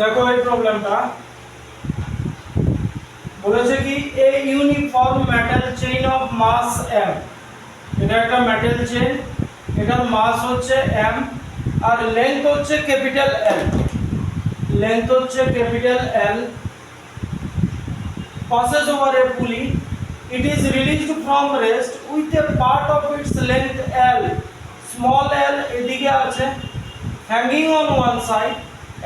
দেখো এই প্রবলেমটা বলেছে কি a uniform metal chain of mass m, এটা একটা মেটাল চেইন, এটার মাস হচ্ছে m আর লেন্থ হচ্ছে ক্যাপিটাল L, লেন্থ হচ্ছে capital L, passes over a pulley, it is released from rest with a part of its length L, small l এদিকে আছে, hanging on one side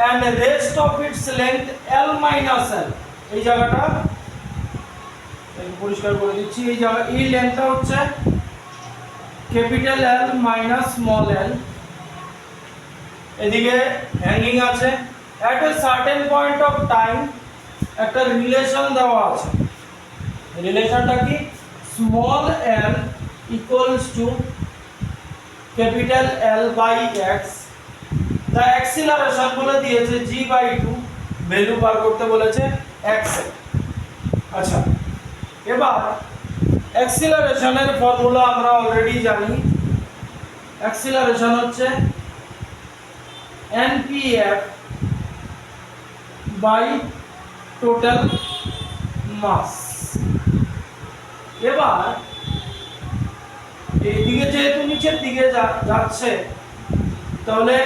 and rest of its length L minus L, এই জায়গাটা পরিষ্কার করে দিচ্ছি, এই জায়গা এই লেন্থটা হচ্ছে capital L minus small l, এদিকে হ্যাঙ্গিং আছে, at a certain point of time একটা রিলেশন দেওয়া আছে, রিলেশনটা কি small l equals to capital L by x, the acceleration বলে দিয়েছে g/2, ভ্যালু বার করতে বলেছে x এ। আচ্ছা এবার অ্যাক্সিলারেশনের ফর্মুলা আমরা অলরেডি জানি, অ্যাক্সিলারেশন হচ্ছে npf বাই টোটাল মাস। এবার এইদিকে যেহেতু নিচের দিকে যাচ্ছে তাহলে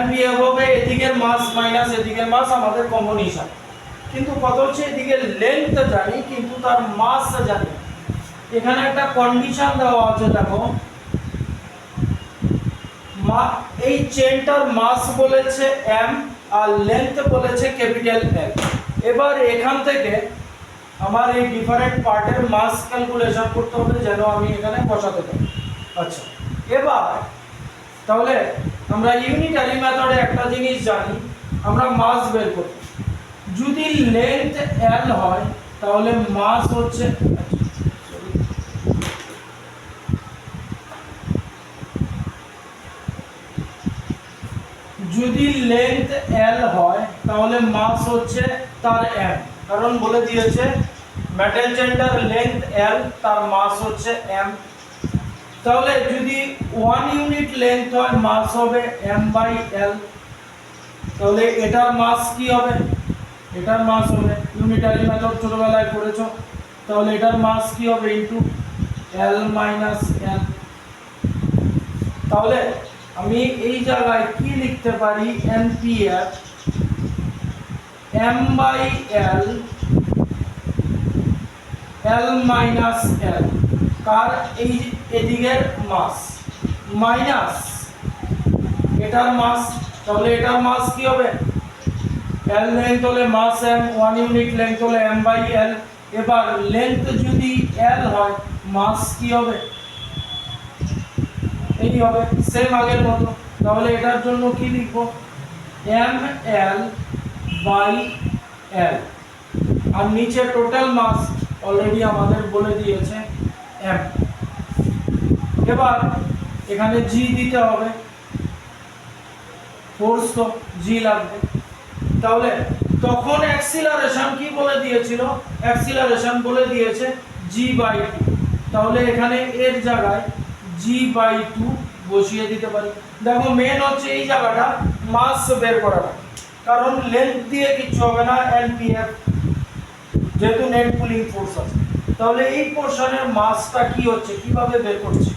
npf হবে এদিকের মাস মাইনাস এদিকের মাস, আমাদের কমন হিসাব, কিন্তু কত হচ্ছে এদিকে লেন্থ জানি কিন্তু তার মাস জানি। এখানে একটা কন্ডিশন দেওয়া আছে, দেখো এই চেনটার মাস বলেছে m আর লেন্থ বলেছে ক্যাপিটাল L। এবার এখান থেকে আমার এই ডিফারেন্ট পার্টের মাস ক্যালকুলেশন করতে হবে যেন আমি এখানে বসাতে পারি। আচ্ছা এবার তাহলে আমরা ইউনিটারি মেথডে একটা জিনিস জানি, আমরা মাস বের করব, যদি লেন্থ L হয় তাহলে মাস হচ্ছে, যদি লেন্থ L হয় তাহলে মাস হচ্ছে তার m, কারণ বলে দিয়েছে মেটাল চেনটার লেন্থ L তার মাস হচ্ছে m, তাহলে যদি 1 ইউনিট লেন্থ হয় মাস হবে m/L, তাহলে এটার মাস কি হবে, এটার মাস হবে ইউনিটারি মেথড ছোটবেলায় পড়েছো, তাহলে এটার মাস কি হবে ইনটু L মাইনাস L। তাহলে আমি এই জায়গায় কি লিখতে পারি, npf m/L L minus L, কার এই এদিকের মাস মাইনাস এটার মাস, তাহলে এটার মাস কি হবে L লেন্থ হলে মাস m, 1 ইউনিট লেন্থ হলে m/L, এবার লেন্থ যদি L হয় মাস কি হবে এই হবে সেম আগের মতো, তাহলে এটার জন্য কি লিখব mL/L আর নিচে টোটাল মাস অলরেডি আমাদের বলে দিয়েছে m। এবার এখানে g দিতে হবে, ফোর্স তো g লাগবে, তাহলে তখন অ্যাক্সিলারেশন কি বলে দিয়েছিল, অ্যাক্সিলারেশন বলে দিয়েছে g/2, তাহলে এখানে এর জায়গায় g/2 বসিয়ে দিতে পারি। দেখো মেন হচ্ছে এই জায়গাটা মাস বের করাটা, কারণ লেন্থ দিয়ে কিছু হবে না, npf যেহেতু নেট পুলিং ফোর্স আছে, তাহলে এই পোরশনের মাসটা কি হচ্ছে কিভাবে বের করছি,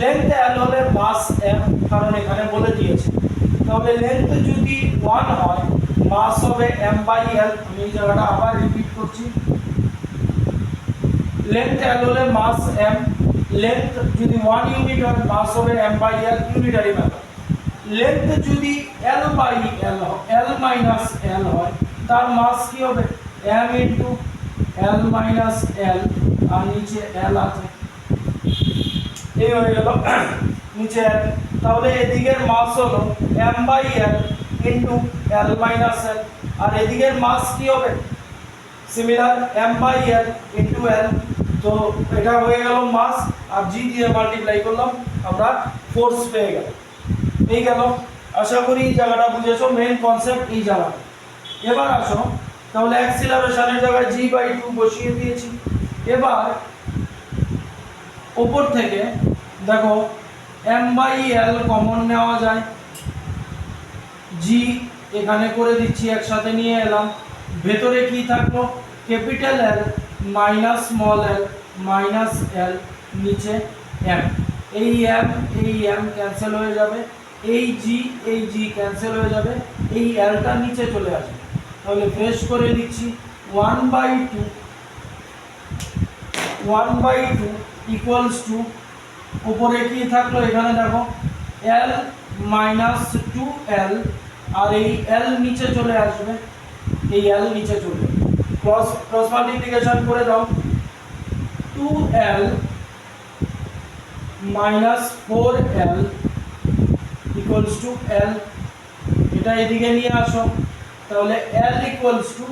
লেন্থ L হলে মাস m, কারণ এখানে বলে দিয়েছে, তাহলে লেন্থ যদি 1 হয় মাস হবে m/L, আমি এই জায়গাটা আবার রিপিট করছি, লেন্থ L হলে মাস m, লেন্থ যদি 1 ইউনিট হয় মাস হবে m/L, ইউনিটারি মেথড, লেন্থ যদি L/L L মাইনাস L হয় তার মাস কি হবে m into L minus L, আর নিচে L আছে, এই হয়ে গেল নিচে L, তাহলে এদিকের মাস হলো m/L into L minus L, আর এদিকের মাস কি হবে সিমিলার m/L ইনটু L, তো এটা হয়ে গেল মাস আর g দিয়ে মাল্টিপ্লাই করলাম, আমরা ফোর্স পেয়ে গেল। এই গেল, আশা করি এই জায়গাটা বুঝেছো, মেইন কনসেপ্ট এই জায়গাটা। এবার আসো তাহলে অ্যাক্সিলারেশনের জায়গায় g/2 বসিয়ে দিয়েছি, এবার উপর থেকে দেখো m/L কমন নেওয়া যায়, g এখানে করে দিচ্ছি, একসাথে নিয়ে এলাম। ভেতরে কি থাকলো, capital L minus small L minus L, নিচে এম। এই এম ক্যান্সেল হয়ে যাবে, এই জি ক্যান্সেল হয়ে যাবে, এই এলটা নিচে চলে আসবে। তাহলে ফ্রেশ করে দিচ্ছি, 1/2 ইকুয়ালস টু, উপরে কি থাকলো এখানে দেখো এল মাইনাস 2l, আর এই এল নিচে চলে আসবে, এই এল নিচে চলে ক্রস মাল্টিপ্লিকেশন করে দাও, 2l minus 4l equals to l। এটা এদিকে নিয়ে আসো, তাহলে l ইকুয়ালস টু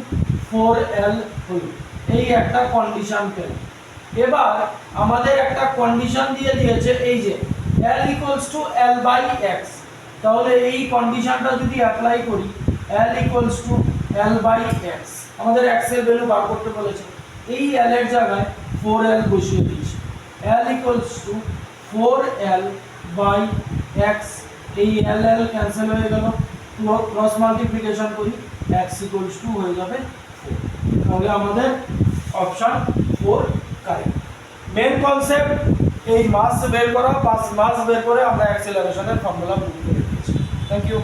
4l হলো। এই একটা কন্ডিশন পেল। এবার আমাদের একটা কন্ডিশন দিয়ে দিয়েছে, এই যে l equals to l by x। তাহলে এই কন্ডিশনটা যদি অ্যাপ্লাই করি, l equals to l by x, আমাদের x এর ভ্যালু বার করতে বলেছে, এই l এর জায়গায় 4l বসিয়ে দিয়েছি, l equals to 4l by x। এই l ক্যান্সেল হয়ে গেল, ক্রস মাল্টিপ্লিকেশন করি, x ইকুয়ালস টু হয়ে যাবে 4। তাহলে আমাদের অপশন 4 কারেক্ট। মেন কনসেপ্ট এই মাস বের করা, মাস বের করে আমরা অ্যাক্সেলারেশনের ফর্মুলা বের করে দিয়েছি। Thank you.